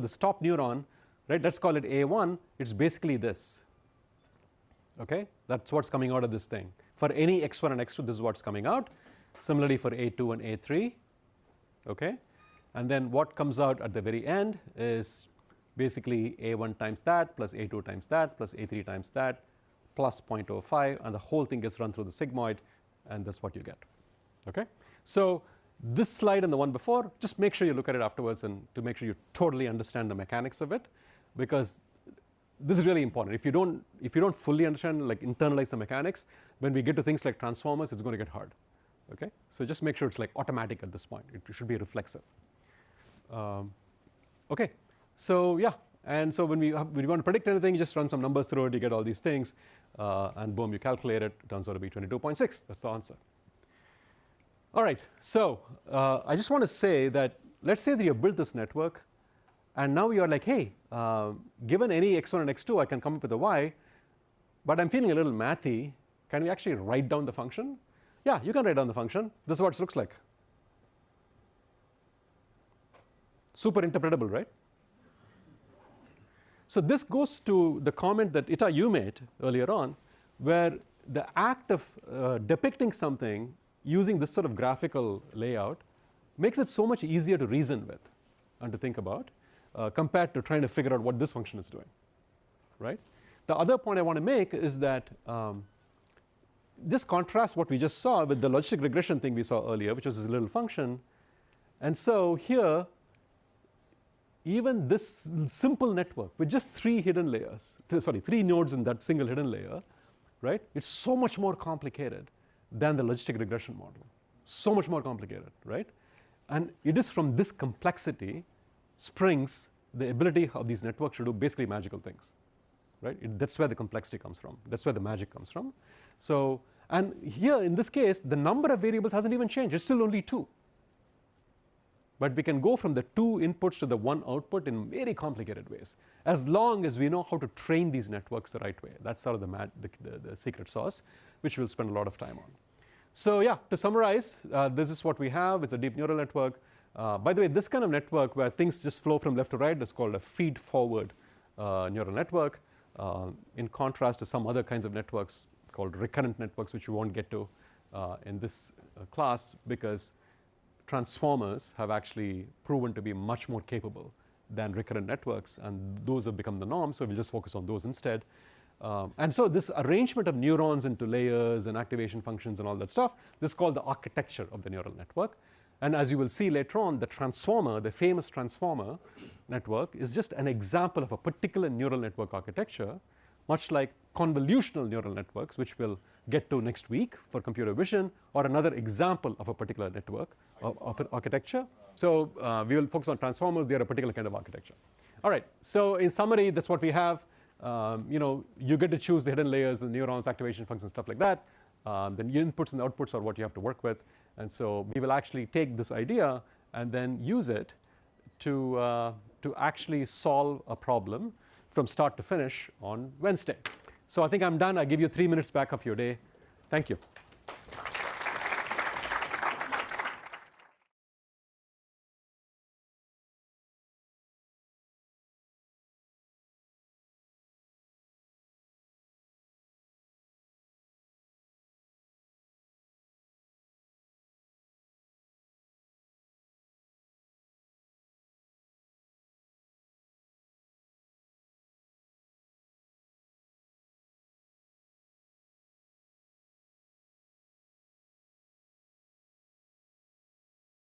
this top neuron, right? Let's call it A1. It's basically this. Okay, that's what's coming out of this thing. For any x1 and x2, this is what's coming out. Similarly for A2 and A3. Okay, and then what comes out at the very end is basically A1 times that, plus A2 times that, plus A3 times that, plus 0.05, and the whole thing gets run through the sigmoid, and that's what you get. Okay? So this slide and the one before, just make sure you look at it afterwards and to make sure you totally understand the mechanics of it, because this is really important. If you don't fully understand, like internalize the mechanics, when we get to things like transformers, it's going to get hard. Okay? So just make sure it's like automatic at this point. It should be reflexive. Okay. So yeah, and so when we want to predict anything, you just run some numbers through it, you get all these things, and boom, you calculate it. It turns out to be 22.6. That's the answer. All right, so I just want to say that, let's say that you built this network, and now you're like, hey, given any x1 and x2, I can come up with a y, but I'm feeling a little mathy. Can we actually write down the function? Yeah, you can write down the function. This is what it looks like. Super interpretable, right? So this goes to the comment that Ita, you made earlier on, where the act of depicting something using this sort of graphical layout makes it so much easier to reason with and to think about, compared to trying to figure out what this function is doing, right? The other point I want to make is that just contrast what we just saw with the logistic regression thing we saw earlier, which was this little function. And so here, even this simple network with just 3 hidden layers, 3 nodes in that single hidden layer, right? It's so much more complicated than the logistic regression model. So much more complicated, right? And it is from this complexity springs the ability of these networks to do basically magical things, right? That's where the complexity comes from. That's where the magic comes from. So, and here in this case, the number of variables hasn't even changed. It's still only 2. But we can go from the 2 inputs to the 1 output in very complicated ways, as long as we know how to train these networks the right way. That's sort of the secret sauce, which we'll spend a lot of time on. So yeah, to summarize, this is what we have. It's a deep neural network. By the way, this kind of network where things just flow from left to right is called a feed-forward neural network, in contrast to some other kinds of networks called recurrent networks, which we won't get to in this class, because transformers have actually proven to be much more capable than recurrent networks, and those have become the norm, so we'll just focus on those instead. And so this arrangement of neurons into layers and activation functions and all that stuff, this is called the architecture of the neural network. And as you will see later on, the transformer, the famous transformer network, is just an example of a particular neural network architecture, much like convolutional neural networks, which we'll get to next week for computer vision, or another example of a particular network of an architecture. So we will focus on transformers. They are a particular kind of architecture. All right, so in summary, that's what we have. You get to choose the hidden layers, the neurons, activation functions, stuff like that. The inputs and the outputs are what you have to work with. And so we will actually take this idea and then use it to actually solve a problem from start to finish on Wednesday. So I think I'm done. I give you 3 minutes back of your day. Thank you.